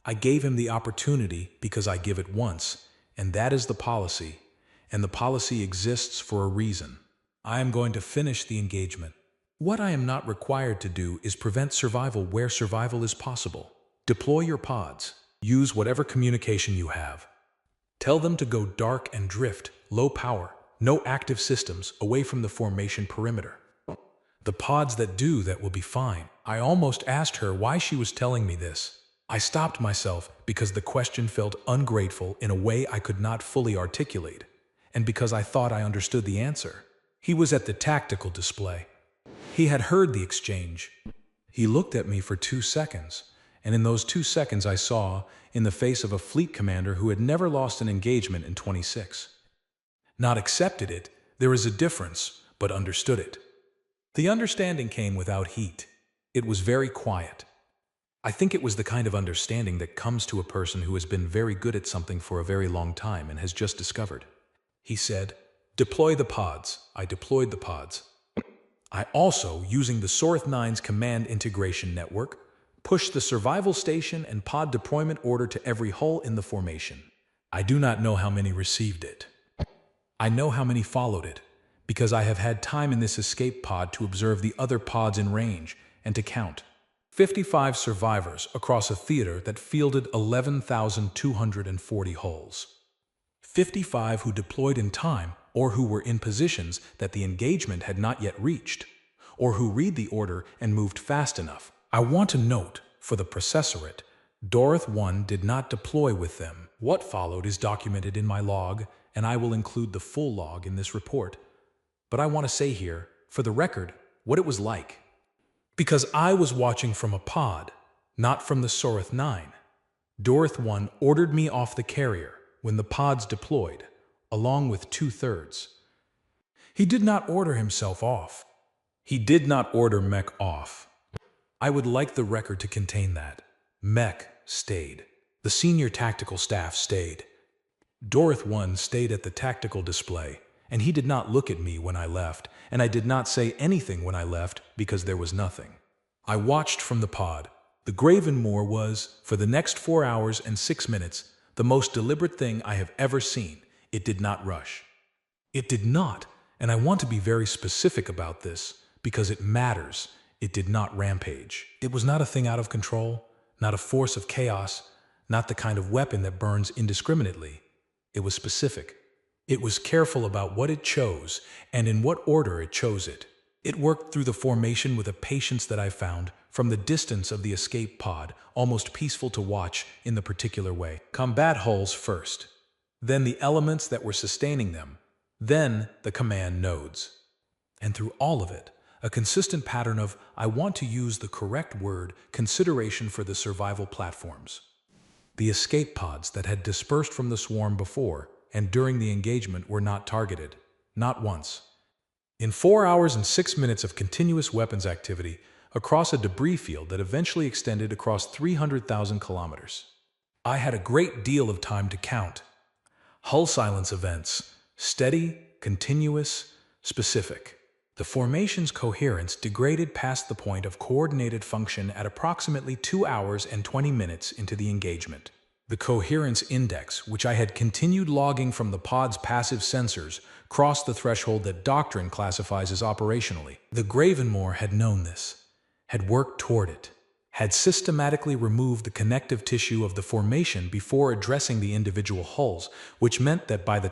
I gave him the opportunity because I give it once, and that is the policy, and the policy exists for a reason. I am going to finish the engagement. What I am not required to do is prevent survival where survival is possible. Deploy your pods. Use whatever communication you have. Tell them to go dark and drift, low power, no active systems, away from the formation perimeter. The pods that do that will be fine. I almost asked her why she was telling me this. I stopped myself because the question felt ungrateful in a way I could not fully articulate, and because I thought I understood the answer. He was at the tactical display. He had heard the exchange. He looked at me for 2 seconds, and in those 2 seconds I saw, in the face of a fleet commander who had never lost an engagement in 26. Not accepted it, there is a difference, but understood it. The understanding came without heat. It was very quiet. I think it was the kind of understanding that comes to a person who has been very good at something for a very long time and has just discovered. He said, "Deploy the pods." I deployed the pods. I also, using the Sorth 9's command integration network, pushed the survival station and pod deployment order to every hull in the formation. I do not know how many received it. I know how many followed it, because I have had time in this escape pod to observe the other pods in range and to count. 55 survivors across a theater that fielded 11,240 hulls. 55 who deployed in time or who were in positions that the engagement had not yet reached, or who read the order and moved fast enough. I want to note, for the processorate, Dorothy 1 did not deploy with them. What followed is documented in my log, and I will include the full log in this report. But I want to say here, for the record, what it was like. Because I was watching from a pod, not from the Sorth 9. Dorothy 1 ordered me off the carrier when the pods deployed, along with 2/3. He did not order himself off. He did not order Mech off. I would like the record to contain that. Mech stayed. The senior tactical staff stayed. Dorothy 1 stayed at the tactical display, and he did not look at me when I left, and I did not say anything when I left because there was nothing. I watched from the pod. The Gravenmoor was, for the next 4 hours and 6 minutes, the most deliberate thing I have ever seen. It did not rush. It did not, and I want to be very specific about this, because it matters. It did not rampage. It was not a thing out of control, not a force of chaos, not the kind of weapon that burns indiscriminately. It was specific. It was careful about what it chose and in what order it chose it. It worked through the formation with a patience that I found, from the distance of the escape pod, almost peaceful to watch in the particular way. Combat hulls first, then the elements that were sustaining them, then the command nodes. And through all of it, a consistent pattern of, I want to use the correct word, consideration for the survival platforms. The escape pods that had dispersed from the swarm before and during the engagement were not targeted, not once. In 4 hours and 6 minutes of continuous weapons activity across a debris field that eventually extended across 300,000 kilometers. I had a great deal of time to count. Hull silence events, steady, continuous, specific. The formation's coherence degraded past the point of coordinated function at approximately 2 hours and 20 minutes into the engagement. The coherence index, which I had continued logging from the pod's passive sensors, crossed the threshold that doctrine classifies as operationally. The Gravenmoor had known this, had worked toward it, had systematically removed the connective tissue of the formation before addressing the individual hulls, which meant that by the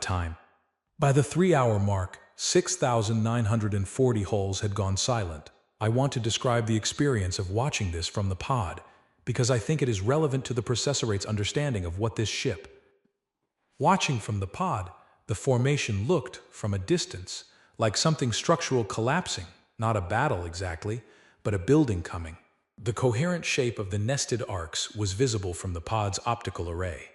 3-hour mark, 6,940 hulls had gone silent. I want to describe the experience of watching this from the pod, because I think it is relevant to the processorate's understanding of what this ship. Watching from the pod, the formation looked, from a distance, like something structural collapsing, not a battle exactly, but a building coming. The coherent shape of the nested arcs was visible from the pod's optical array,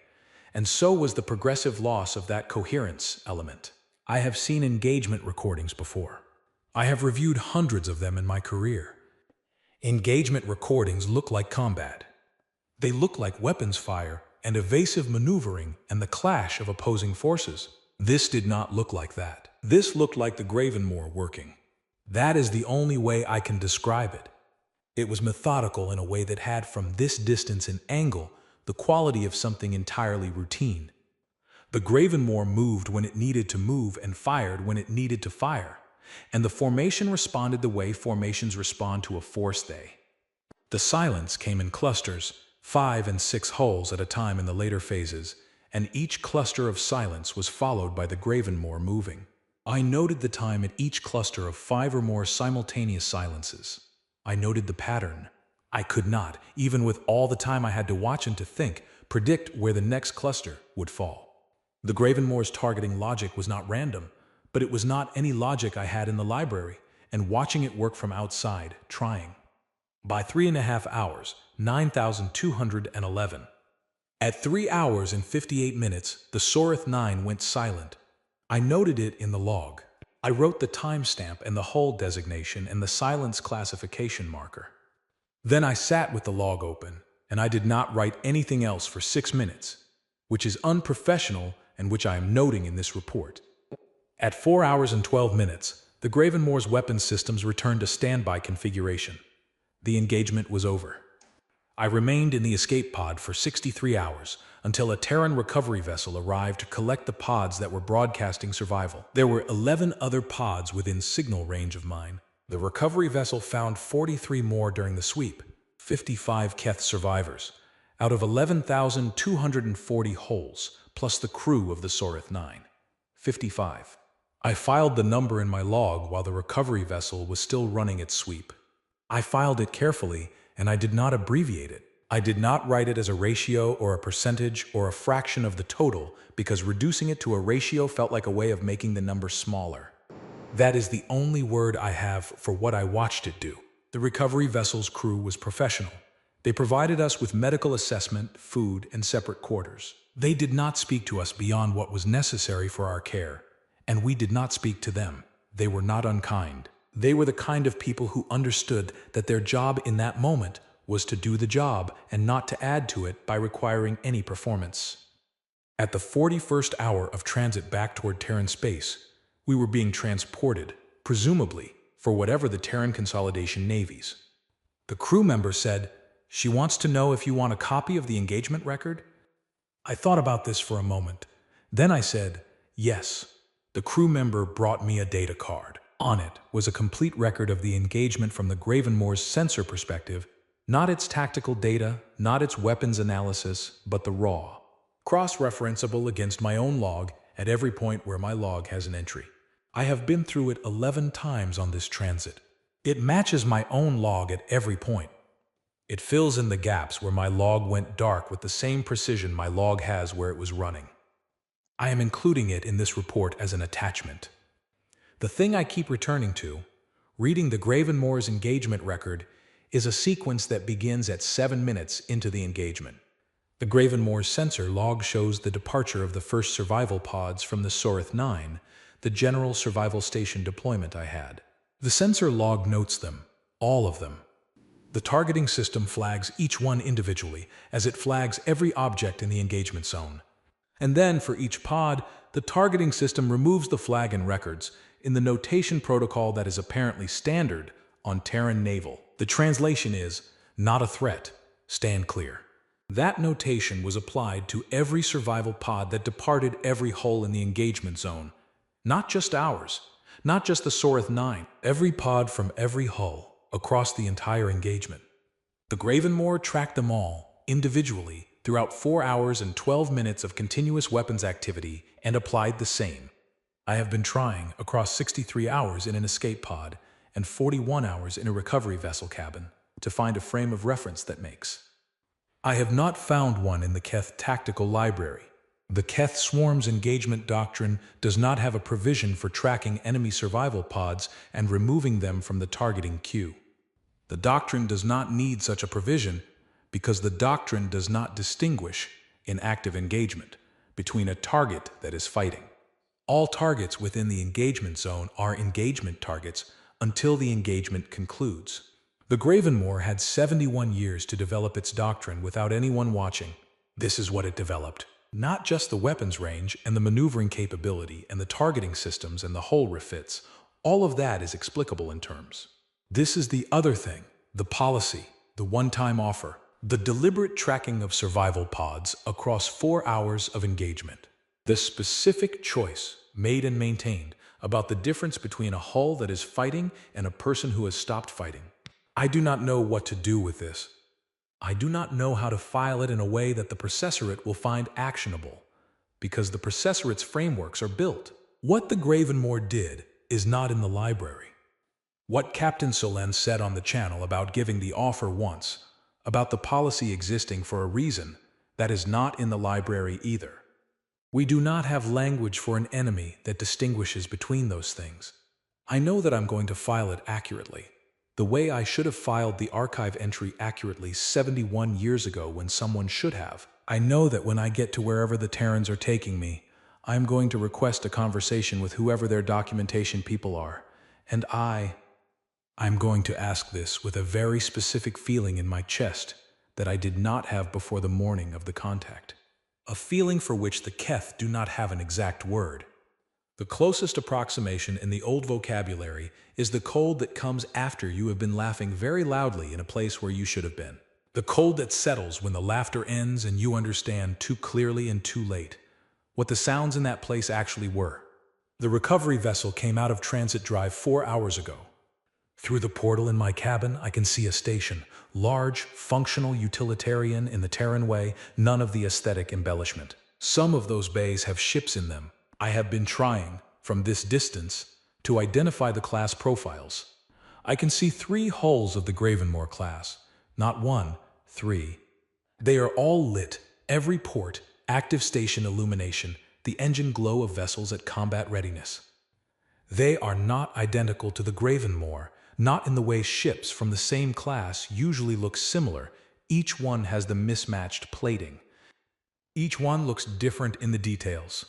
and so was the progressive loss of that coherence element. I have seen engagement recordings before. I have reviewed hundreds of them in my career. Engagement recordings look like combat. They look like weapons fire and evasive maneuvering and the clash of opposing forces. This did not look like that. This looked like the Gravenmoor working. That is the only way I can describe it. It was methodical in a way that had from this distance an angle the quality of something entirely routine. The Gravenmoor moved when it needed to move and fired when it needed to fire, and the formation responded the way formations respond to a force they. The silence came in clusters, 5 and 6 holes at a time in the later phases, and each cluster of silence was followed by the Gravenmoor moving. I noted the time at each cluster of 5 or more simultaneous silences. I noted the pattern. I could not, even with all the time I had to watch and to think, predict where the next cluster would fall. The Gravenmoor's targeting logic was not random, but it was not any logic I had in the library, and watching it work from outside, trying. By 3.5 hours, 9,211. At 3 hours and 58 minutes, the Sorith 9 went silent. I noted it in the log. I wrote the timestamp and the hull designation and the silence classification marker. Then I sat with the log open, and I did not write anything else for 6 minutes, which is unprofessional and which I am noting in this report. At 4 hours and 12 minutes, the Gravenmoor's weapons systems returned to standby configuration. The engagement was over. I remained in the escape pod for 63 hours until a Terran recovery vessel arrived to collect the pods that were broadcasting survival. There were 11 other pods within signal range of mine. The recovery vessel found 43 more during the sweep, 55 Keth survivors, out of 11,240 holes, plus the crew of the Sorith 9. 55. I filed the number in my log while the recovery vessel was still running its sweep. I filed it carefully, and I did not abbreviate it. I did not write it as a ratio or a percentage or a fraction of the total because reducing it to a ratio felt like a way of making the number smaller. That is the only word I have for what I watched it do. The recovery vessel's crew was professional. They provided us with medical assessment, food, and separate quarters. They did not speak to us beyond what was necessary for our care, and we did not speak to them. They were not unkind. They were the kind of people who understood that their job in that moment was to do the job and not to add to it by requiring any performance. At the 41st hour of transit back toward Terran space, we were being transported, presumably, for whatever the Terran Consolidation navies. The crew member said, "She wants to know if you want a copy of the engagement record?" I thought about this for a moment. Then I said, "Yes." The crew member brought me a data card. On it was a complete record of the engagement from the Gravenmoor's sensor perspective, not its tactical data, not its weapons analysis, but the raw, cross-referenceable against my own log at every point where my log has an entry. I have been through it 11 times on this transit. It matches my own log at every point. It fills in the gaps where my log went dark with the same precision my log has where it was running. I am including it in this report as an attachment. The thing I keep returning to, reading the Gravenmoor's engagement record, is a sequence that begins at 7 minutes into the engagement. The Gravenmoor's sensor log shows the departure of the first survival pods from the Sorith 9, the general survival station deployment I had. The sensor log notes them, all of them. The targeting system flags each one individually, as it flags every object in the engagement zone. And then, for each pod, the targeting system removes the flag and records in the notation protocol that is apparently standard on Terran Naval. The translation is, "Not a threat, stand clear." That notation was applied to every survival pod that departed every hull in the engagement zone. Not just ours, not just the Sorith 9, every pod from every hull across the entire engagement. The Gravenmoor tracked them all, individually, throughout 4 hours and 12 minutes of continuous weapons activity and applied the same. I have been trying across 63 hours in an escape pod and 41 hours in a recovery vessel cabin to find a frame of reference that makes. I have not found one in the Keth Tactical Library. The Keth Swarm's engagement doctrine does not have a provision for tracking enemy survival pods and removing them from the targeting queue. The doctrine does not need such a provision because the doctrine does not distinguish, in active engagement, between a target that is fighting. All targets within the engagement zone are engagement targets until the engagement concludes. The Gravenmoor had 71 years to develop its doctrine without anyone watching. This is what it developed. Not just the weapons range and the maneuvering capability and the targeting systems and the hull refits. All of that is explicable in terms. This is the other thing, the policy, the one-time offer. The deliberate tracking of survival pods across 4 hours of engagement. The specific choice made and maintained about the difference between a hull that is fighting and a person who has stopped fighting. I do not know what to do with this. I do not know how to file it in a way that the processorate will find actionable, because the processorate's frameworks are built. What the Gravenmoor did is not in the library. What Captain Solen said on the channel about giving the offer once, about the policy existing for a reason, that is not in the library either. We do not have language for an enemy that distinguishes between those things. I know that I'm going to file it accurately, the way I should have filed the archive entry accurately 71 years ago when someone should have. I know that when I get to wherever the Terrans are taking me, I'm going to request a conversation with whoever their documentation people are, and I'm going to ask this with a very specific feeling in my chest that I did not have before the morning of the contact. A feeling for which the Keth do not have an exact word. The closest approximation in the old vocabulary is the cold that comes after you have been laughing very loudly in a place where you should have been. The cold that settles when the laughter ends and you understand too clearly and too late what the sounds in that place actually were. The recovery vessel came out of transit drive 4 hours ago. Through the portal in my cabin, I can see a station, large, functional, utilitarian in the Terran way, none of the aesthetic embellishment. Some of those bays have ships in them. I have been trying, from this distance, to identify the class profiles. I can see 3 hulls of the Gravenmoor class, not 1, 3. They are all lit, every port, active station illumination, the engine glow of vessels at combat readiness. They are not identical to the Gravenmoor, not in the way ships from the same class usually look similar. Each one has the mismatched plating. Each one looks different in the details.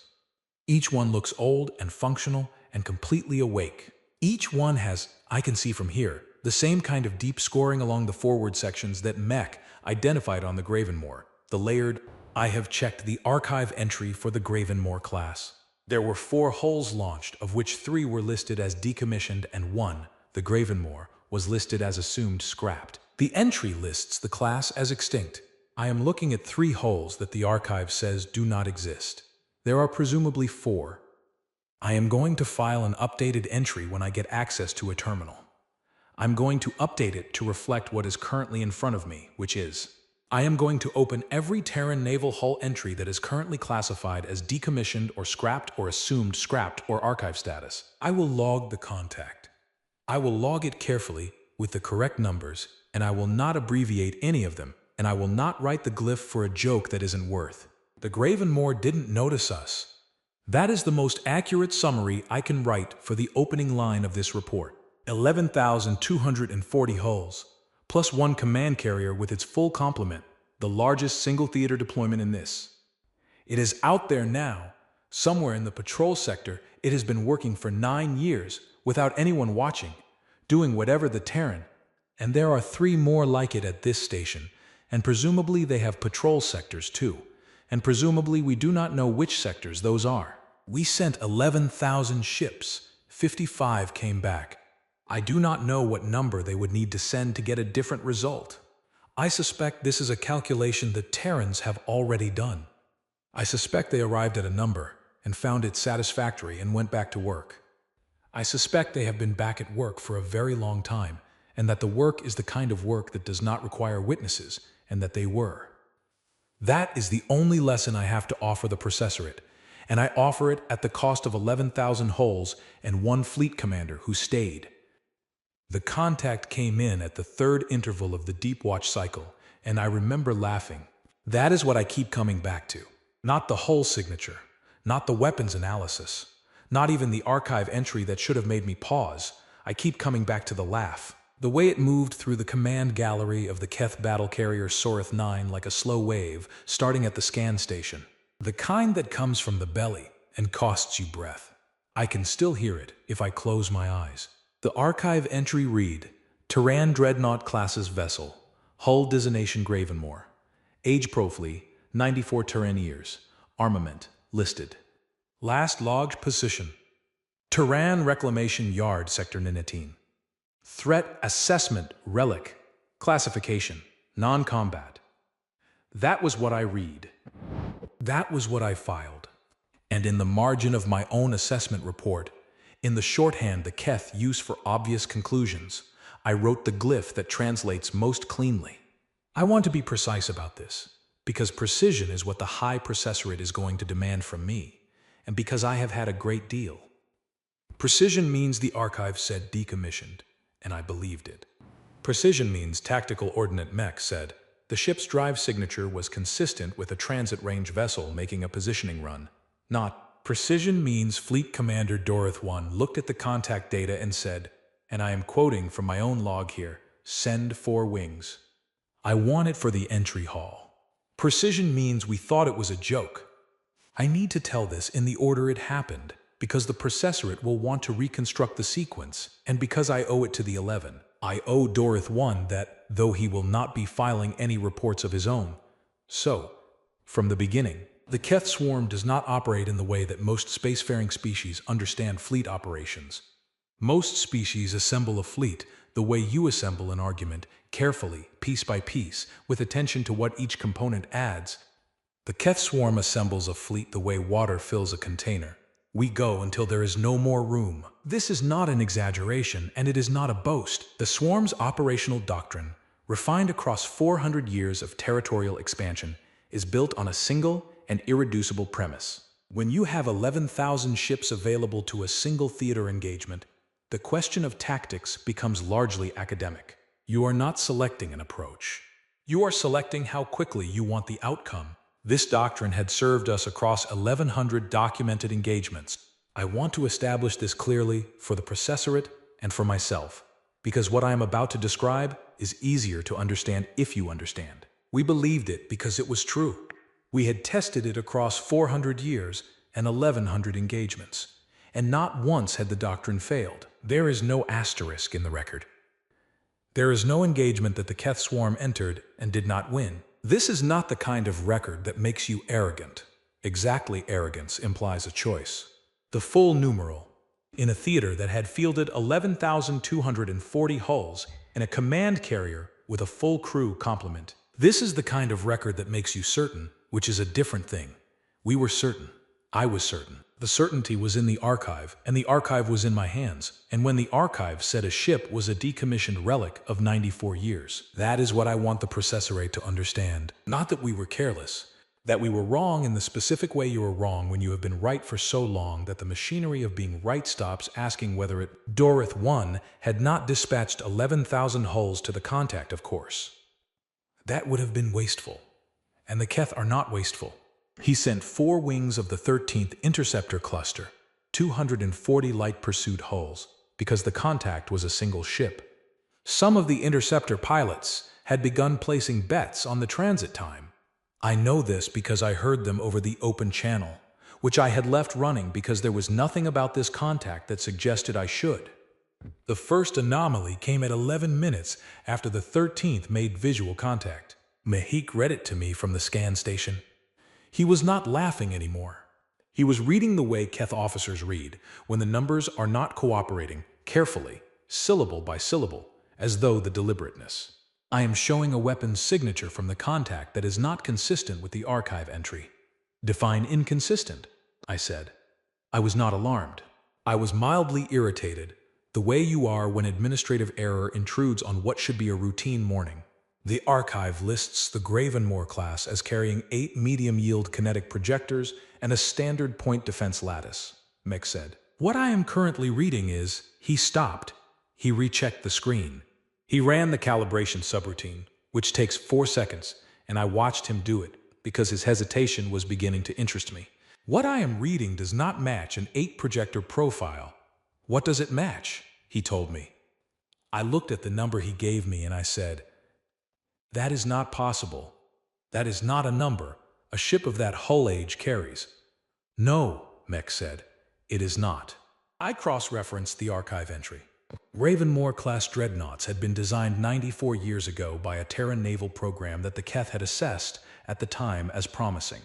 Each one looks old and functional and completely awake. Each one has, I can see from here, the same kind of deep scoring along the forward sections that Mech identified on the Gravenmoor, the layered. I have checked the archive entry for the Gravenmoor class. There were 4 hulls launched, of which 3 were listed as decommissioned and 1, the Gravenmoor, was listed as assumed scrapped. The entry lists the class as extinct. I am looking at 3 hulls that the archive says do not exist. There are presumably 4. I am going to file an updated entry when I get access to a terminal. I'm going to update it to reflect what is currently in front of me, which is, I am going to open every Terran naval hull entry that is currently classified as decommissioned or scrapped or assumed scrapped or archive status. I will log the contact. I will log it carefully with the correct numbers, and I will not abbreviate any of them, and I will not write the glyph for a joke that isn't worth. The Gravenmoor didn't notice us. That is the most accurate summary I can write for the opening line of this report. 11,240 hulls, plus 1 command carrier with its full complement, the largest single theater deployment in this. It is out there now, somewhere in the patrol sector. It has been working for 9 years without anyone watching, doing whatever the Terran, and there are 3 more like it at this station, and presumably they have patrol sectors too, and presumably we do not know which sectors those are. We sent 11,000 ships, 55 came back. I do not know what number they would need to send to get a different result. I suspect this is a calculation the Terrans have already done. I suspect they arrived at a number and found it satisfactory and went back to work. I suspect they have been back at work for a very long time, and that the work is the kind of work that does not require witnesses, and that they were. That is the only lesson I have to offer the processorate, and I offer it at the cost of 11,000 hulls and 1 fleet commander who stayed. The contact came in at the 3rd interval of the deep watch cycle, and I remember laughing. That is what I keep coming back to. Not the hull signature, not the weapons analysis, not even the archive entry that should have made me pause. I keep coming back to the laugh. The way it moved through the command gallery of the Keth battle carrier Sorith 9 like a slow wave, starting at the scan station. The kind that comes from the belly and costs you breath. I can still hear it if I close my eyes. The archive entry read, Terran Dreadnought classes vessel, hull designation Gravenmoor, age profile, 94 Terran years, armament, listed. Last logged position, Terran Reclamation Yard Sector Niniteen. Threat Assessment Relic, classification, Non-combat. That was what I read. That was what I filed. And in the margin of my own assessment report, in the shorthand the Keth used for obvious conclusions, I wrote the glyph that translates most cleanly. I want to be precise about this, because precision is what the high processorate is going to demand from me, and because I have had a great deal. Precision means the archive said decommissioned, and I believed it. Precision means Tactical Ordnance Mech said the ship's drive signature was consistent with a transit range vessel making a positioning run. Not precision means Fleet Commander Dorith 1 looked at the contact data and said, and I am quoting from my own log here, send 4 wings. I want it for the entry hall. Precision means we thought it was a joke. I need to tell this in the order it happened, because the processorate will want to reconstruct the sequence, and because I owe it to the 11. I owe Dorith 1 that, though he will not be filing any reports of his own. So, from the beginning, the Keth swarm does not operate in the way that most spacefaring species understand fleet operations. Most species assemble a fleet the way you assemble an argument, carefully, piece by piece, with attention to what each component adds. The Keth swarm assembles a fleet the way water fills a container. We go until there is no more room. This is not an exaggeration, and it is not a boast. The swarm's operational doctrine, refined across 400 years of territorial expansion, is built on a single and irreducible premise. When you have 11,000 ships available to a single theater engagement, the question of tactics becomes largely academic. You are not selecting an approach. You are selecting how quickly you want the outcome. This doctrine had served us across 1,100 documented engagements. I want to establish this clearly for the processorate and for myself, because what I am about to describe is easier to understand if you understand. We believed it because it was true. We had tested it across 400 years and 1,100 engagements, and not once had the doctrine failed. There is no asterisk in the record. There is no engagement that the Keth swarm entered and did not win. This is not the kind of record that makes you arrogant. Exactly, arrogance implies a choice. The full numeral. In a theater that had fielded 11,240 hulls and a command carrier with a full crew complement. This is the kind of record that makes you certain, which is a different thing. We were certain. I was certain. The certainty was in the archive, and the archive was in my hands. And when the archive said a ship was a decommissioned relic of 94 years, that is what I want the processorate to understand. Not that we were careless, that we were wrong in the specific way you were wrong when you have been right for so long that the machinery of being right stops asking whether it. Dorith 1 had not dispatched 11,000 hulls to the contact, of course. That would have been wasteful. And the Keth are not wasteful. He sent 4 wings of the 13th Interceptor Cluster, 240 light pursuit hulls, because the contact was a single ship. Some of the interceptor pilots had begun placing bets on the transit time. I know this because I heard them over the open channel, which I had left running because there was nothing about this contact that suggested I should. The first anomaly came at 11 minutes after the 13th made visual contact. Mahik read it to me from the scan station. He was not laughing anymore. He was reading the way Keth officers read, when the numbers are not cooperating, carefully, syllable by syllable, as though the deliberateness. I am showing a weapon's signature from the contact that is not consistent with the archive entry. Define inconsistent, I said. I was not alarmed. I was mildly irritated, the way you are when administrative error intrudes on what should be a routine morning. The archive lists the Gravenmoor class as carrying 8 medium-yield kinetic projectors and a standard point defense lattice, Mick said. What I am currently reading is, he stopped. He rechecked the screen. He ran the calibration subroutine, which takes 4 seconds, and I watched him do it, because his hesitation was beginning to interest me. What I am reading does not match an 8-projector profile. What does it match? He told me. I looked at the number he gave me and I said, that is not possible. That is not a number a ship of that hull age carries. No, Mech said, it is not. I cross-referenced the archive entry. Gravenmoor-class dreadnoughts had been designed 94 years ago by a Terran naval program that the Keth had assessed at the time as promising.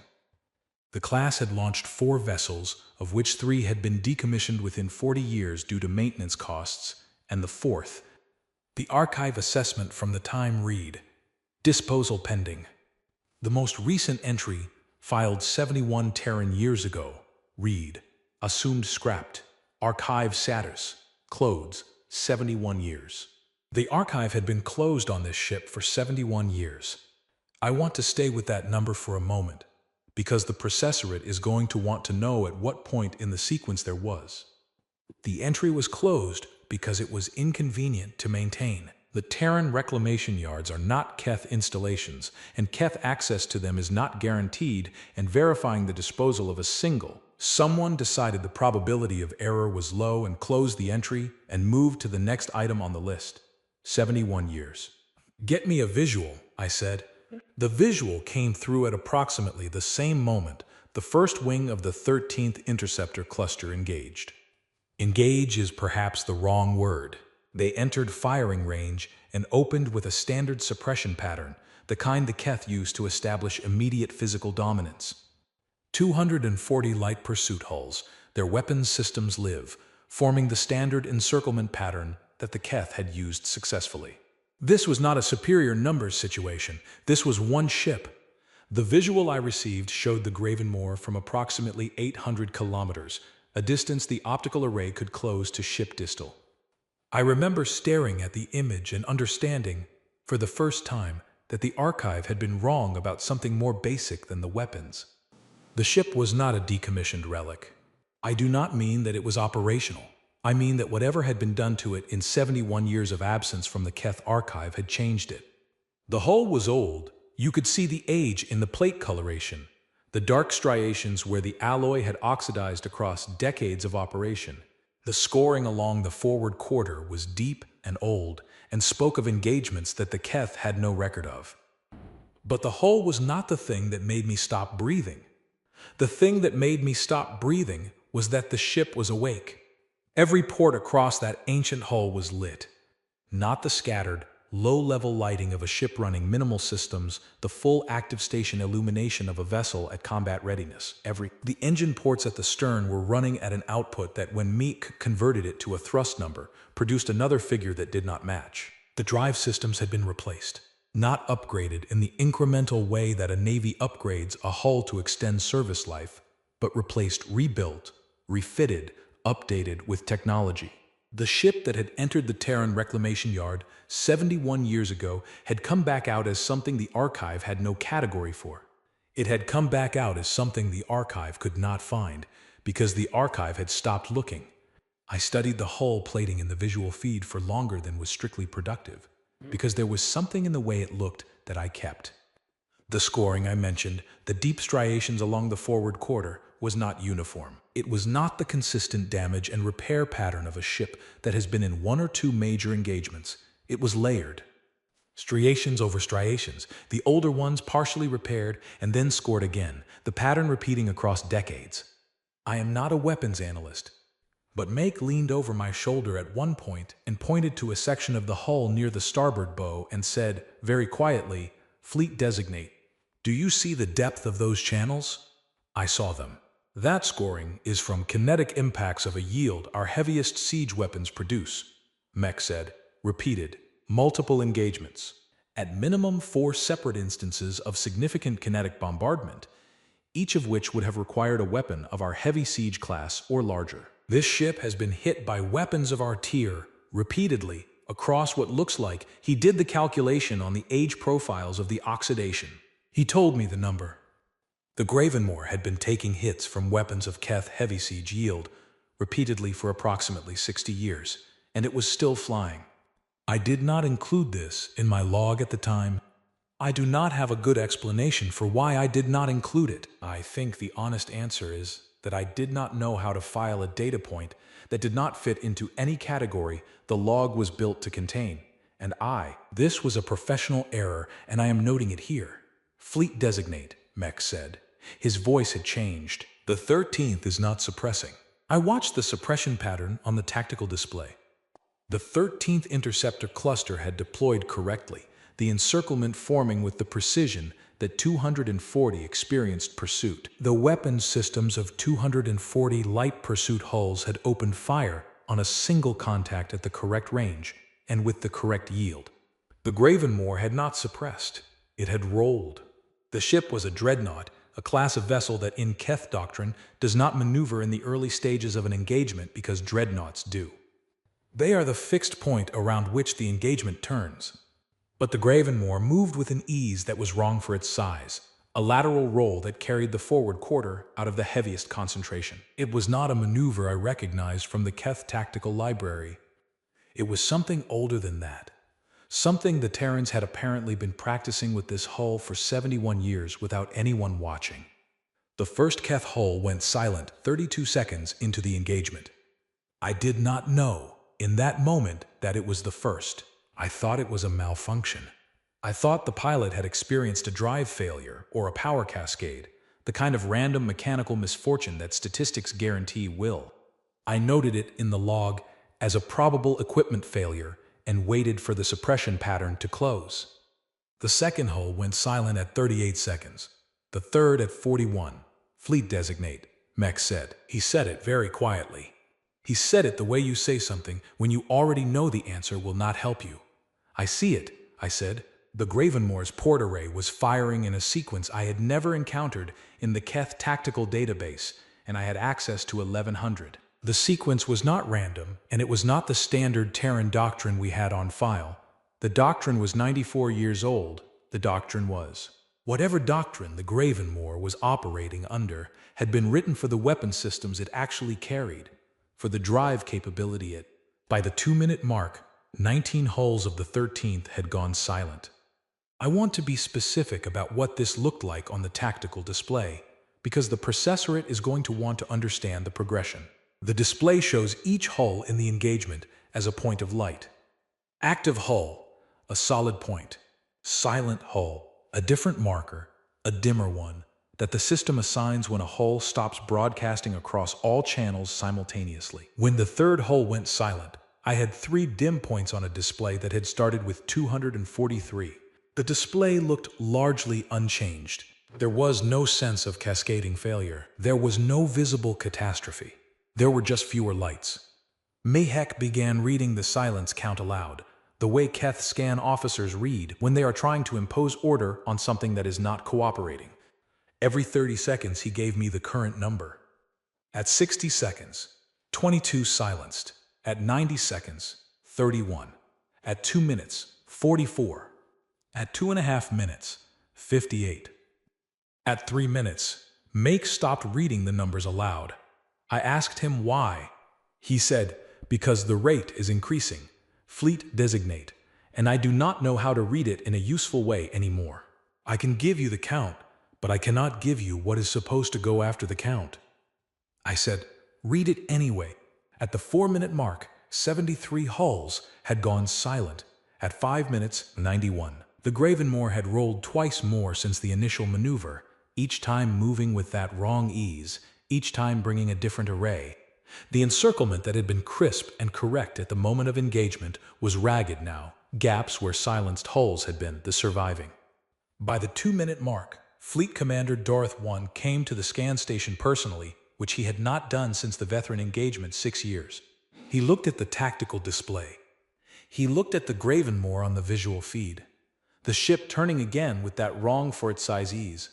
The class had launched 4 vessels, of which 3 had been decommissioned within 40 years due to maintenance costs, and the 4th, the archive assessment from the time read, Disposal pending. The most recent entry, filed 71 Terran years ago, read, assumed scrapped, archive status, closed, 71 years. The archive had been closed on this ship for 71 years. I want to stay with that number for a moment, because the processorate is going to want to know at what point in the sequence there was. The entry was closed because it was inconvenient to maintain. The Terran reclamation yards are not Keth installations, and Keth access to them is not guaranteed, and verifying the disposal of a single. Someone decided the probability of error was low and closed the entry and moved to the next item on the list. 71 years. Get me a visual, I said. The visual came through at approximately the same moment the first wing of the 13th interceptor cluster engaged. Engage is perhaps the wrong word. They entered firing range and opened with a standard suppression pattern, the kind the Keth used to establish immediate physical dominance. 240 light pursuit hulls, their weapons systems live, forming the standard encirclement pattern that the Keth had used successfully. This was not a superior numbers situation. This was one ship. The visual I received showed the Gravenmoor from approximately 800 kilometers, a distance the optical array could close to ship distal. I remember staring at the image and understanding, for the first time, that the archive had been wrong about something more basic than the weapons. The ship was not a decommissioned relic. I do not mean that it was operational. I mean that whatever had been done to it in 71 years of absence from the Keth archive had changed it. The hull was old. You could see the age in the plate coloration, the dark striations where the alloy had oxidized across decades of operation. The scoring along the forward quarter was deep and old and spoke of engagements that the Keth had no record of. But the hull was not the thing that made me stop breathing. The thing that made me stop breathing was that the ship was awake. Every port across that ancient hull was lit. Not the scattered, low-level lighting of a ship running minimal systems, the full active station illumination of a vessel at combat readiness. The engine ports at the stern were running at an output that, when Meek converted it to a thrust number, produced another figure that did not match. The drive systems had been replaced, not upgraded in the incremental way that a Navy upgrades a hull to extend service life, but replaced, rebuilt, refitted, updated with technology. The ship that had entered the Terran reclamation yard 71 years ago had come back out as something the archive had no category for. It had come back out as something the archive could not find, because the archive had stopped looking. I studied the hull plating in the visual feed for longer than was strictly productive, because there was something in the way it looked that I kept. The scoring I mentioned, the deep striations along the forward quarter, was not uniform. It was not the consistent damage and repair pattern of a ship that has been in one or two major engagements. It was layered. Striations over striations, the older ones partially repaired and then scored again, the pattern repeating across decades. I am not a weapons analyst, but Make leaned over my shoulder at one point and pointed to a section of the hull near the starboard bow and said, very quietly, "Fleet designate. Do you see the depth of those channels?" I saw them. That scoring is from kinetic impacts of a yield our heaviest siege weapons produce, Mech said, repeated, multiple engagements. At minimum 4 separate instances of significant kinetic bombardment, each of which would have required a weapon of our heavy siege class or larger. This ship has been hit by weapons of our tier, repeatedly, across what looks like he did the calculation on the age profiles of the oxidation. He told me the number. The Gravenmoor had been taking hits from weapons of Keth heavy siege yield repeatedly for approximately 60 years, and it was still flying. I did not include this in my log at the time. I do not have a good explanation for why I did not include it. I think the honest answer is that I did not know how to file a data point that did not fit into any category the log was built to contain. And this was a professional error, and I am noting it here. Fleet designate, Mech said. His voice had changed. The 13th is not suppressing. I watched the suppression pattern on the tactical display. The 13th interceptor cluster had deployed correctly, the encirclement forming with the precision that 240 experienced pursuit. The weapons systems of 240 light pursuit hulls had opened fire on a single contact at the correct range and with the correct yield. The Gravenmoor had not suppressed. It had rolled. The ship was a dreadnought, a class of vessel that in Keth doctrine does not maneuver in the early stages of an engagement because dreadnoughts do. They are the fixed point around which the engagement turns. But the Gravenmoor moved with an ease that was wrong for its size, a lateral roll that carried the forward quarter out of the heaviest concentration. It was not a maneuver I recognized from the Keth Tactical Library. It was something older than that. Something the Terrans had apparently been practicing with this hull for 71 years without anyone watching. The first Keth hull went silent 32 seconds into the engagement. I did not know, in that moment, that it was the first. I thought it was a malfunction. I thought the pilot had experienced a drive failure or a power cascade, the kind of random mechanical misfortune that statistics guarantee will. I noted it in the log as a probable equipment failure and waited for the suppression pattern to close. The second hull went silent at 38 seconds. The third at 41. Fleet designate, Mech said. He said it very quietly. He said it the way you say something when you already know the answer will not help you. I see it, I said. The Gravenmoor's port array was firing in a sequence I had never encountered in the Keth tactical database, and I had access to 1100. The sequence was not random, and it was not the standard Terran doctrine we had on file. The doctrine was 94 years old. The doctrine was. Whatever doctrine the Gravenmoor was operating under had been written for the weapon systems it actually carried, for the drive capability it. By the 2-minute mark, 19 hulls of the 13th had gone silent. I want to be specific about what this looked like on the tactical display, because the processorate is going to want to understand the progression. The display shows each hull in the engagement as a point of light. Active hull, a solid point. Silent hull, a different marker, a dimmer one, that the system assigns when a hull stops broadcasting across all channels simultaneously. When the third hull went silent, I had 3 dim points on a display that had started with 243. The display looked largely unchanged. There was no sense of cascading failure. There was no visible catastrophe. There were just fewer lights. Mayhek began reading the silence count aloud, the way Keth scan officers read when they are trying to impose order on something that is not cooperating. Every 30 seconds he gave me the current number. At 60 seconds, 22 silenced. At 90 seconds, 31. At 2 minutes, 44. At 2.5 minutes, 58. At 3 minutes, Make stopped reading the numbers aloud. I asked him why. He said, because the rate is increasing. Fleet designate, and I do not know how to read it in a useful way anymore. I can give you the count, but I cannot give you what is supposed to go after the count. I said, read it anyway. At the 4-minute mark, 73 hulls had gone silent. At 5 minutes, 91. The Gravenmoor had rolled twice more since the initial maneuver, each time moving with that wrong ease, each time bringing a different array. The encirclement that had been crisp and correct at the moment of engagement was ragged now, gaps where silenced hulls had been the surviving. By the 2-minute mark, Fleet Commander Dorth 1 came to the scan station personally, which he had not done since the veteran engagement 6 years. He looked at the tactical display. He looked at the Gravenmoor on the visual feed. The ship turning again with that wrong for its size ease.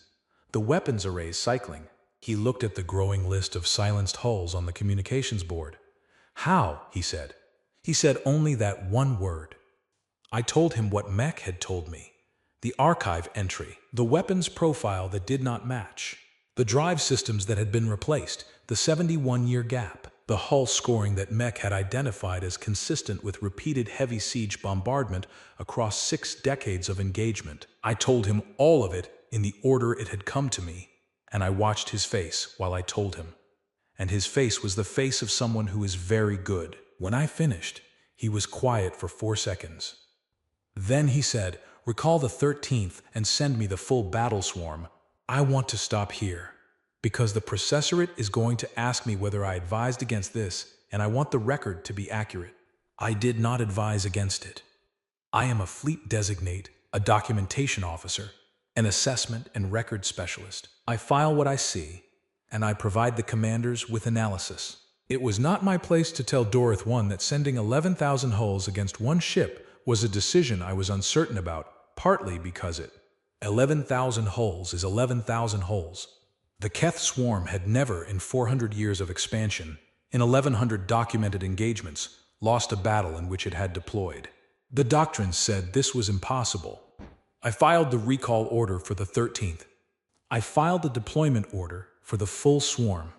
The weapons arrays cycling. He looked at the growing list of silenced hulls on the communications board. How? He said. He said only that one word. I told him what Mech had told me. The archive entry, the weapons profile that did not match, the drive systems that had been replaced, the 71-year gap, the hull scoring that Mech had identified as consistent with repeated heavy siege bombardment across 6 decades of engagement. I told him all of it in the order it had come to me, and I watched his face while I told him. And his face was the face of someone who is very good. When I finished, he was quiet for 4 seconds. Then he said, recall the 13th and send me the full battle swarm. I want to stop here, because the processorate is going to ask me whether I advised against this, and I want the record to be accurate. I did not advise against it. I am a fleet designate, a documentation officer, an assessment and record specialist. I file what I see, and I provide the commanders with analysis. It was not my place to tell Dorth 1 that sending 11,000 hulls against one ship was a decision I was uncertain about, partly because it 11,000 holes is 11,000 holes. The Keth swarm had never, in 400 years of expansion, in 1,100 documented engagements, lost a battle in which it had deployed. The doctrine said this was impossible. I filed the recall order for the 13th. I filed the deployment order for the full swarm.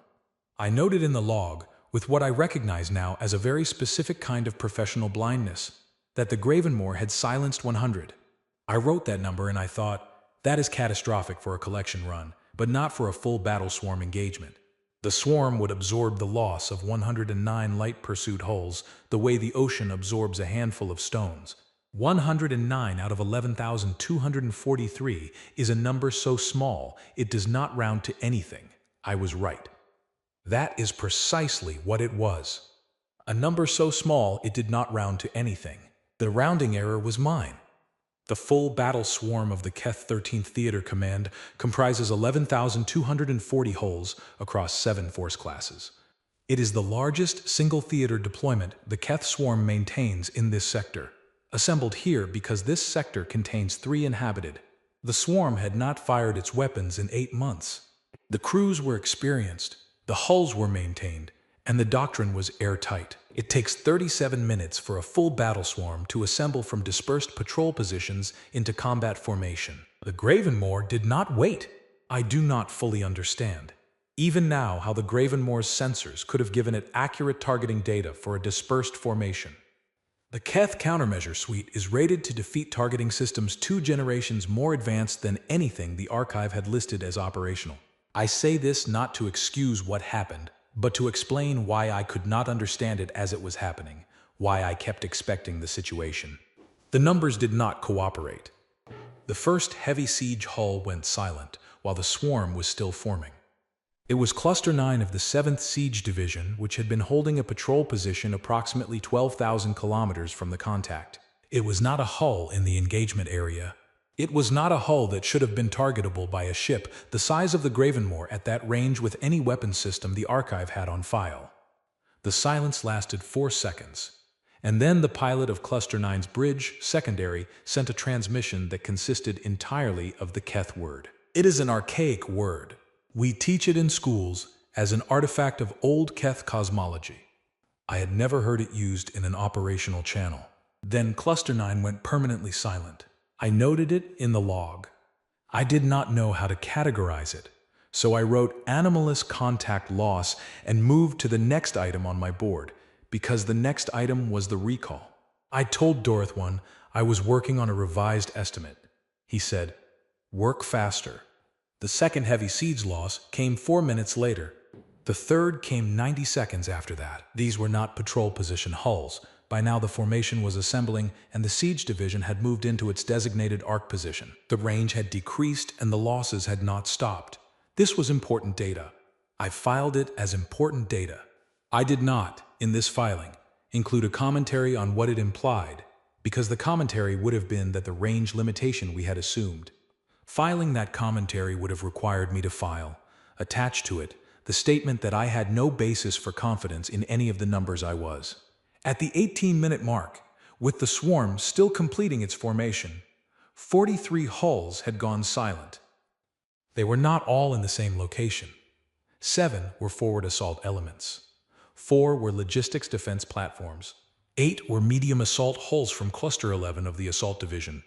I noted in the log, with what I recognize now as a very specific kind of professional blindness, that the Gravenmoor had silenced 100. I wrote that number and I thought, that is catastrophic for a collection run, but not for a full battle swarm engagement. The swarm would absorb the loss of 109 light pursuit holes the way the ocean absorbs a handful of stones. 109 out of 11,243 is a number so small it does not round to anything. I was right. That is precisely what it was. A number so small it did not round to anything. The rounding error was mine. The full battle swarm of the Keth 13th Theater Command comprises 11,240 holes across 7 force classes. It is the largest single theater deployment the Keth swarm maintains in this sector, assembled here because this sector contains 3 inhabited. The swarm had not fired its weapons in 8 months. The crews were experienced, the hulls were maintained, and the doctrine was airtight. It takes 37 minutes for a full battle swarm to assemble from dispersed patrol positions into combat formation. The Gravenmoor did not wait. I do not fully understand, even now, how the Gravenmoor's sensors could have given it accurate targeting data for a dispersed formation. The Keth countermeasure suite is rated to defeat targeting systems 2 generations more advanced than anything the archive had listed as operational. I say this not to excuse what happened, but to explain why I could not understand it as it was happening, why I kept expecting the situation. The numbers did not cooperate. The first heavy siege hull went silent, while the swarm was still forming. It was Cluster 9 of the 7th Siege Division, which had been holding a patrol position approximately 12,000 kilometers from the contact. It was not a hull in the engagement area. It was not a hull that should have been targetable by a ship the size of the Gravenmoor at that range with any weapon system the archive had on file. The silence lasted 4 seconds, and then the pilot of Cluster 9's bridge, secondary, sent a transmission that consisted entirely of the Keth word. It is an archaic word. We teach it in schools as an artifact of old Keth cosmology. I had never heard it used in an operational channel. Then Cluster 9 went permanently silent. I noted it in the log. I did not know how to categorize it, so I wrote anomalous contact loss and moved to the next item on my board, because the next item was the recall. I told Dorothwan I was working on a revised estimate. He said, "Work faster." The second heavy siege loss came 4 minutes later. The third came 90 seconds after that. These were not patrol position hulls. By now the formation was assembling and the siege division had moved into its designated arc position. The range had decreased and the losses had not stopped. This was important data. I filed it as important data. I did not, in this filing, include a commentary on what it implied, because the commentary would have been that the range limitation we had assumed. Filing that commentary would have required me to file, attached to it, the statement that I had no basis for confidence in any of the numbers I was. At the 18-minute mark, with the swarm still completing its formation, 43 hulls had gone silent. They were not all in the same location. 7 were forward assault elements. 4 were logistics defense platforms. 8 were medium assault hulls from Cluster 11 of the Assault Division,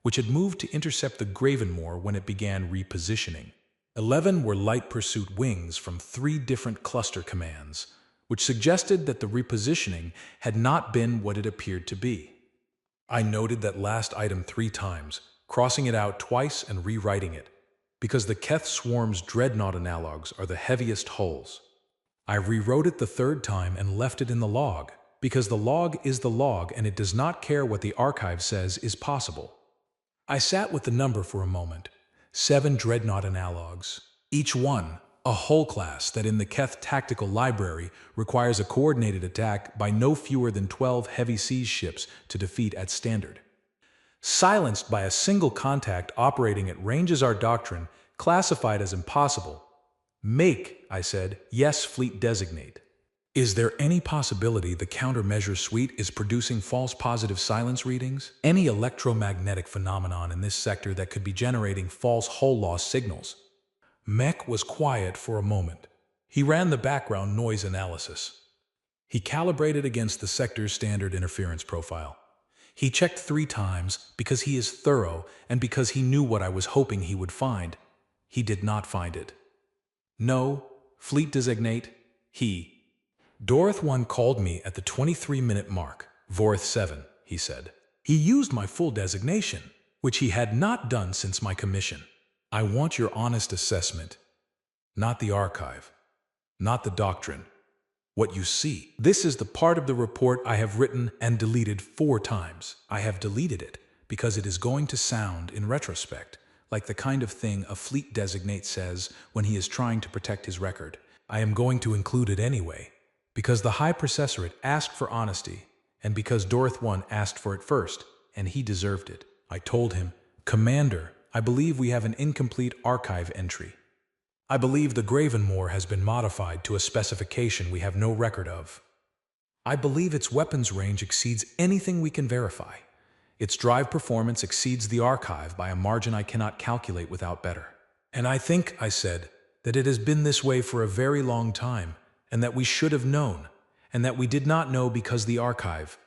which had moved to intercept the Gravenmoor when it began repositioning. 11 were light pursuit wings from 3 different cluster commands, which suggested that the repositioning had not been what it appeared to be. I noted that last item 3 times, crossing it out twice and rewriting it, because the Keth swarm's dreadnought analogs are the heaviest hulls. I rewrote it the 3rd time and left it in the log, because the log is the log and it does not care what the archive says is possible. I sat with the number for a moment. 7 dreadnought analogs, each one a hull class that in the Keth tactical library requires a coordinated attack by no fewer than 12 heavy siege ships to defeat at standard. Silenced by a single contact operating at ranges our doctrine classified as impossible. Make, I said, yes, fleet designate. Is there any possibility the countermeasure suite is producing false positive silence readings? Any electromagnetic phenomenon in this sector that could be generating false hull loss signals? Mech was quiet for a moment. He ran the background noise analysis. He calibrated against the sector's standard interference profile. He checked 3 times because he is thorough and because he knew what I was hoping he would find. He did not find it. No, fleet designate, he. Dorith 1 called me at the 23-minute mark. Vorith 7, he said. He used my full designation, which he had not done since my commission. I want your honest assessment, not the archive, not the doctrine. What you see. This is the part of the report I have written and deleted 4 times. I have deleted it because it is going to sound, in retrospect, like the kind of thing a fleet designate says when he is trying to protect his record. I am going to include it anyway, because the High Processorate asked for honesty, and because Dorith 1 asked for it first, and he deserved it. I told him, Commander, I believe we have an incomplete archive entry. I believe the Gravenmoor has been modified to a specification we have no record of. I believe its weapons range exceeds anything we can verify. Its drive performance exceeds the archive by a margin I cannot calculate without better. And I think, I said, that it has been this way for a very long time, and that we should have known, and that we did not know because the archive.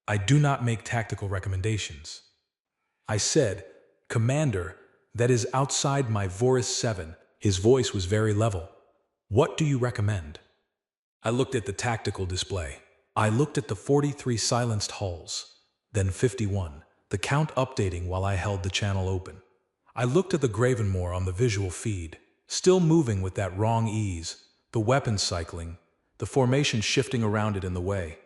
I do not make tactical recommendations. I said, Commander, that is outside my Vorith 7. His voice was very level. What do you recommend? I looked at the tactical display. I looked at the 43 silenced hulls, then 51, the count updating while I held the channel open. I looked at the Gravenmoor on the visual feed, still moving with that wrong ease, the weapons cycling, the formation shifting around it in the way.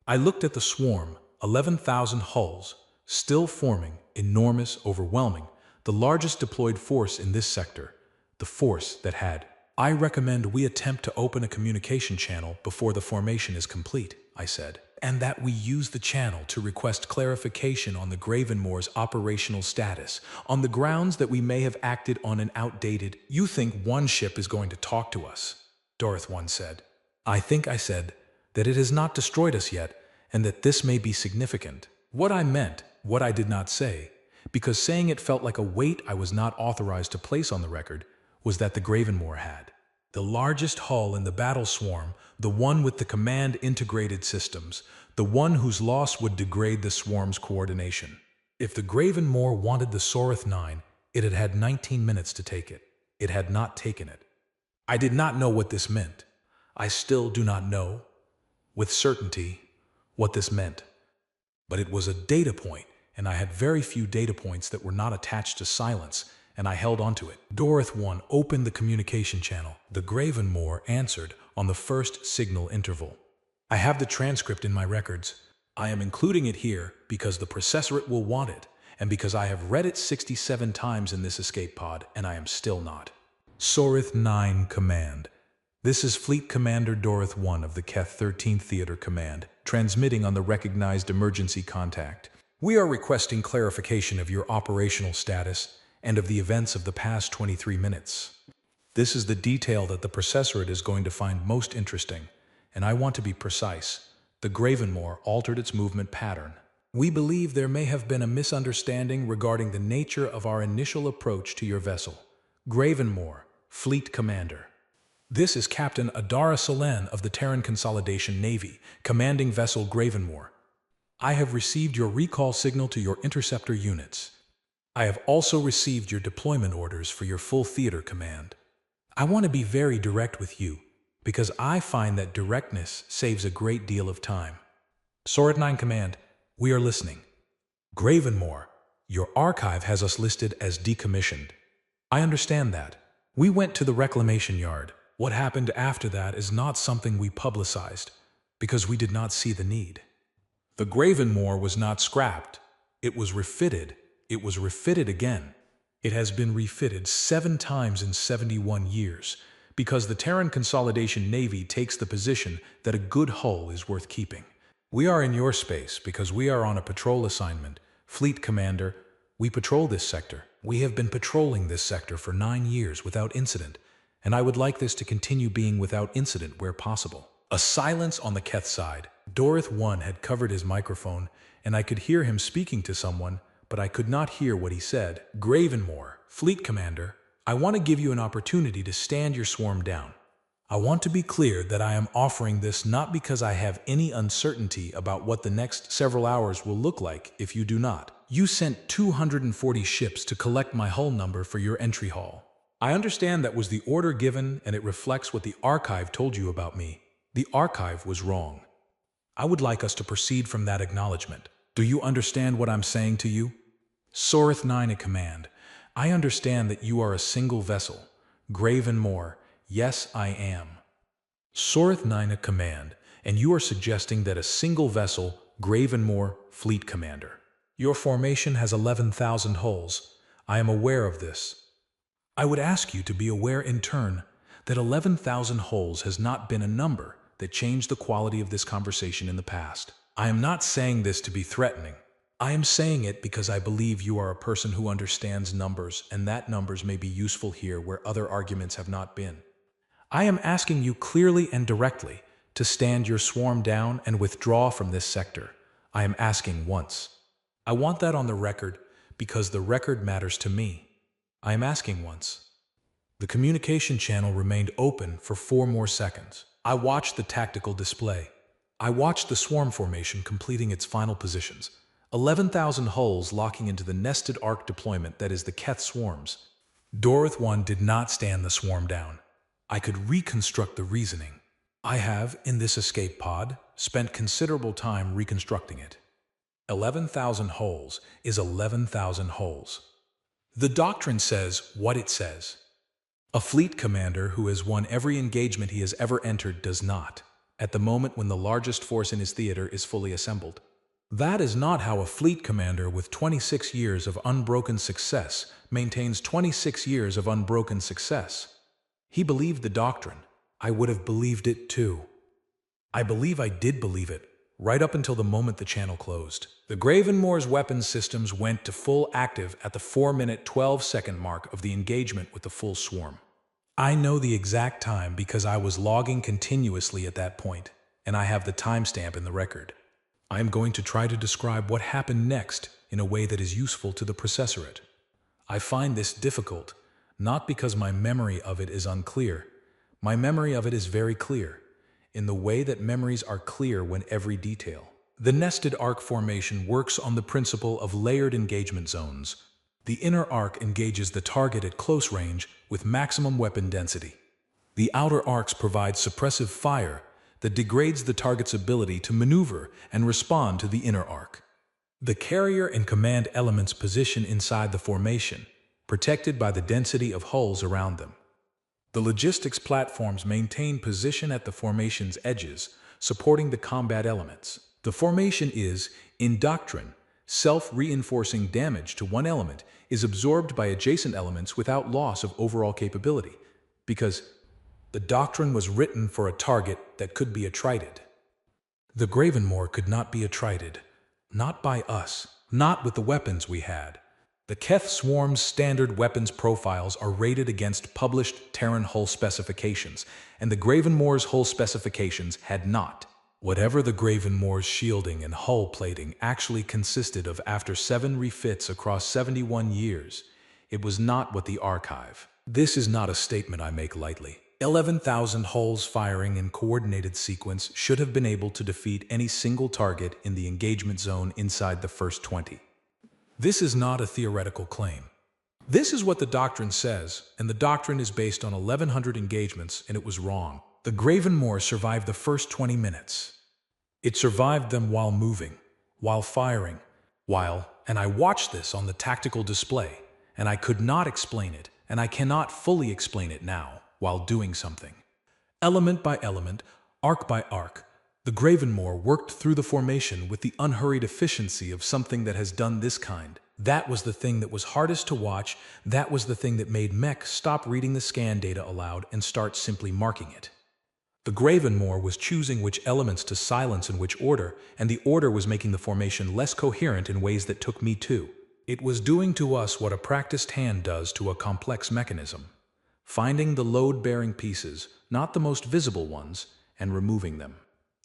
I looked at the swarm, 11,000 hulls, still forming, enormous, overwhelming, the largest deployed force in this sector, the force that had. I recommend we attempt to open a communication channel before the formation is complete, I said, and that we use the channel to request clarification on the Gravenmoor's operational status, on the grounds that we may have acted on an outdated. You think one ship is going to talk to us, Dorith 1 said. I think, I said, that it has not destroyed us yet, and that this may be significant. What I meant, what I did not say, because saying it felt like a weight I was not authorized to place on the record, was that the Gravenmoor had the largest hull in the battle swarm, the one with the command integrated systems, the one whose loss would degrade the swarm's coordination. If the Gravenmoor wanted the Sorith 9, it had had 19 minutes to take it. It had not taken it. I did not know what this meant. I still do not know, with certainty, what this meant. But it was a data point, and I had very few data points that were not attached to silence, and I held onto it. Dorith 1 opened the communication channel. The Gravenmoor answered on the first signal interval. I have the transcript in my records. I am including it here because the processorate will want it, and because I have read it 67 times in this escape pod, and I am still not. Sorith 9 Command. This is Fleet Commander Dorith 1 of the Keth 13th Theater Command, transmitting on the recognized emergency contact. We are requesting clarification of your operational status and of the events of the past 23 minutes. This is the detail that the processorate is going to find most interesting, and I want to be precise. The Gravenmoor altered its movement pattern. We believe there may have been a misunderstanding regarding the nature of our initial approach to your vessel. Gravenmoor, Fleet Commander. This is Captain Adara Solen of the Terran Consolidation Navy, commanding vessel Gravenmoor. I have received your recall signal to your interceptor units. I have also received your deployment orders for your full theater command. I want to be very direct with you, because I find that directness saves a great deal of time. Sorith 9 Command, we are listening. Gravenmoor, your archive has us listed as decommissioned. I understand that. We went to the reclamation yard. What happened after that is not something we publicized, because we did not see the need. The Gravenmoor was not scrapped. It was refitted. It was refitted again. It has been refitted 7 times in 71 years, because the Terran Consolidation Navy takes the position that a good hull is worth keeping. We are in your space because we are on a patrol assignment. Fleet Commander, we patrol this sector. We have been patrolling this sector for 9 years without incident, and I would like this to continue being without incident where possible. A silence on the Keth side. Dorith 1 had covered his microphone, and I could hear him speaking to someone, but I could not hear what he said. Gravenmoor, Fleet Commander, I want to give you an opportunity to stand your swarm down. I want to be clear that I am offering this not because I have any uncertainty about what the next several hours will look like if you do not. You sent 240 ships to collect my hull number for your entry hall. I understand that was the order given, and it reflects what the archive told you about me. The archive was wrong. I would like us to proceed from that acknowledgement. Do you understand what I'm saying to you? Sorith 9 at command. I understand that you are a single vessel. Gravenmoor. Yes, I am. Sorith 9 at command, and you are suggesting that a single vessel, Gravenmoor, Fleet Commander. Your formation has 11,000 hulls. I am aware of this. I would ask you to be aware in turn that 11,000 hulls has not been a number that changed the quality of this conversation in the past. I am not saying this to be threatening. I am saying it because I believe you are a person who understands numbers, and that numbers may be useful here where other arguments have not been. I am asking you clearly and directly to stand your swarm down and withdraw from this sector. I am asking once. I want that on the record because the record matters to me. I am asking once. The communication channel remained open for 4 more seconds. I watched the tactical display. I watched the swarm formation completing its final positions. 11,000 hulls locking into the nested arc deployment that is the Keth swarms. Dorith 1 did not stand the swarm down. I could reconstruct the reasoning. I have, in this escape pod, spent considerable time reconstructing it. 11,000 hulls is 11,000 hulls. The doctrine says what it says. A fleet commander who has won every engagement he has ever entered does not, at the moment when the largest force in his theater is fully assembled. That is not how a fleet commander with 26 years of unbroken success maintains 26 years of unbroken success. He believed the doctrine. I would have believed it too. I believe I did believe it, right up until the moment the channel closed. The Gravenmoor's weapons systems went to full active at the 4-minute 12-second mark of the engagement with the full swarm. I know the exact time because I was logging continuously at that point, and I have the timestamp in the record. I am going to try to describe what happened next in a way that is useful to the processorate. I find this difficult, not because my memory of it is unclear. My memory of it is very clear, in the way that memories are clear when every detail. The nested arc formation works on the principle of layered engagement zones. The inner arc engages the target at close range with maximum weapon density. The outer arcs provide suppressive fire that degrades the target's ability to maneuver and respond to the inner arc. The carrier and command elements position inside the formation, protected by the density of hulls around them. The logistics platforms maintain position at the formation's edges, supporting the combat elements. The formation is, in doctrine, self-reinforcing. Damage to one element is absorbed by adjacent elements without loss of overall capability, because the doctrine was written for a target that could be attrited. The Gravenmoor could not be attrited, not by us, not with the weapons we had. The Keth swarm's standard weapons profiles are rated against published Terran hull specifications, and the Gravenmoor's hull specifications had not. Whatever the Gravenmoor's shielding and hull plating actually consisted of after 7 refits across 71 years, it was not what the archive. This is not a statement I make lightly. 11,000 hulls firing in coordinated sequence should have been able to defeat any single target in the engagement zone inside the first 20. This is not a theoretical claim. This is what the doctrine says, and the doctrine is based on 1,100 engagements, and it was wrong. The Gravenmoor survived the first 20 minutes. It survived them while moving, while firing, and I watched this on the tactical display, and I could not explain it, and I cannot fully explain it now, while doing something. Element by element, arc by arc, the Gravenmoor worked through the formation with the unhurried efficiency of something that has done this kind. That was the thing that was hardest to watch. That was the thing that made Mech stop reading the scan data aloud and start simply marking it. The Gravenmoor was choosing which elements to silence in which order, and the order was making the formation less coherent in ways that took me too. It was doing to us what a practiced hand does to a complex mechanism. Finding the load-bearing pieces, not the most visible ones, and removing them.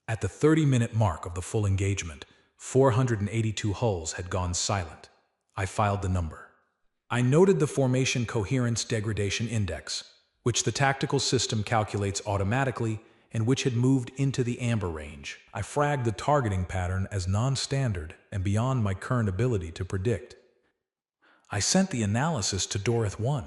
At the 30-minute mark of the full engagement, 482 hulls had gone silent. I filed the number. I noted the Formation Coherence Degradation Index, which the tactical system calculates automatically and which had moved into the amber range. I flagged the targeting pattern as non-standard and beyond my current ability to predict. I sent the analysis to Dorothy 1.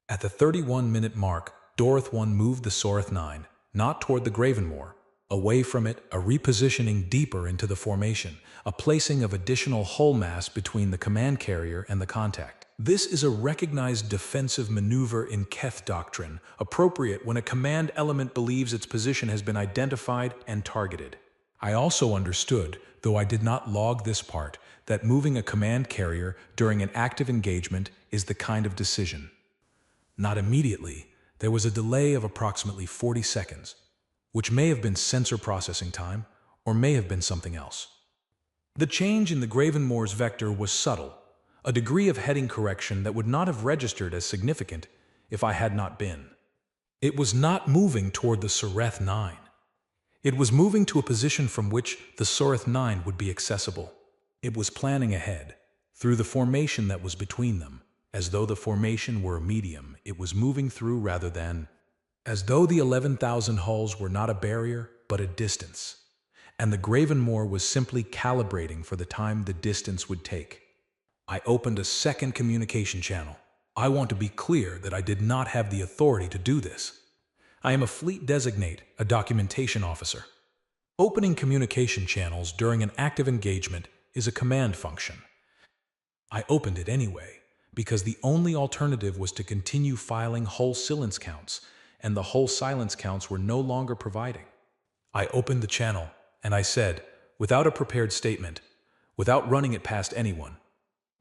At the 31-minute mark, Dorothy 1 moved the Sorith 9, not toward the Gravenmoor, away from it, a repositioning deeper into the formation, a placing of additional hull mass between the command carrier and the contact. This is a recognized defensive maneuver in Keth doctrine, appropriate when a command element believes its position has been identified and targeted. I also understood, though I did not log this part, that moving a command carrier during an active engagement is the kind of decision. Not immediately, there was a delay of approximately 40 seconds, which may have been sensor processing time or may have been something else. The change in the Gravenmoor's vector was subtle, a degree of heading correction that would not have registered as significant if I had not been. It was not moving toward the Sorith 9. It was moving to a position from which the Sorith 9 would be accessible. It was planning ahead, through the formation that was between them, as though the formation were a medium it was moving through rather than, as though the 11,000 hulls were not a barrier, but a distance, and the Gravenmoor was simply calibrating for the time the distance would take. I opened a second communication channel. I want to be clear that I did not have the authority to do this. I am a fleet designate, a documentation officer. Opening communication channels during an active engagement is a command function. I opened it anyway, because the only alternative was to continue filing hull silence counts, and the hull silence counts were no longer providing. I opened the channel, and I said, without a prepared statement, without running it past anyone,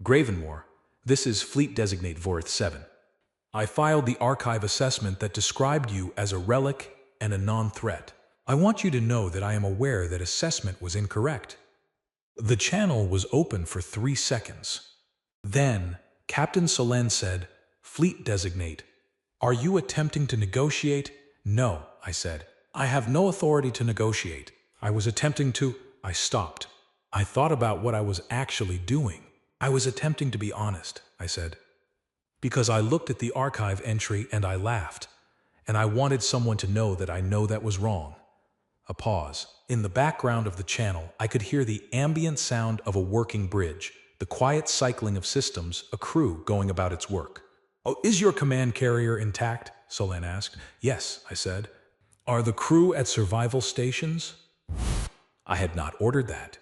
Gravenmoor, this is Fleet Designate Vorith 7. I filed the archive assessment that described you as a relic and a non-threat. I want you to know that I am aware that assessment was incorrect. The channel was open for 3 seconds. Then, Captain Solen said, Fleet Designate, are you attempting to negotiate? No, I said. I have no authority to negotiate. I was attempting to... I stopped. I thought about what I was actually doing. I was attempting to be honest, I said. Because I looked at the archive entry and I laughed, and I wanted someone to know that I know that was wrong. A pause. In the background of the channel, I could hear the ambient sound of a working bridge, the quiet cycling of systems, a crew going about its work. Oh, is your command carrier intact? Solen asked. Yes, I said. Are the crew at survival stations? I had not ordered that.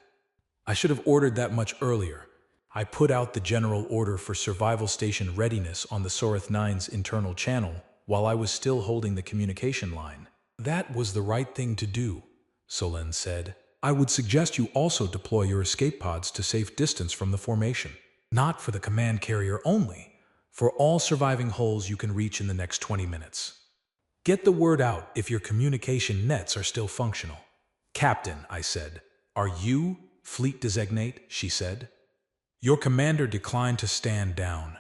I should have ordered that much earlier. I put out the general order for survival station readiness on the Sorith 9's internal channel while I was still holding the communication line. That was the right thing to do, Solen said. I would suggest you also deploy your escape pods to safe distance from the formation. Not for the command carrier only, for all surviving hulls you can reach in the next 20 minutes. Get the word out if your communication nets are still functional. Captain, I said. Are you Fleet Designate? She said. Your commander declined to stand down.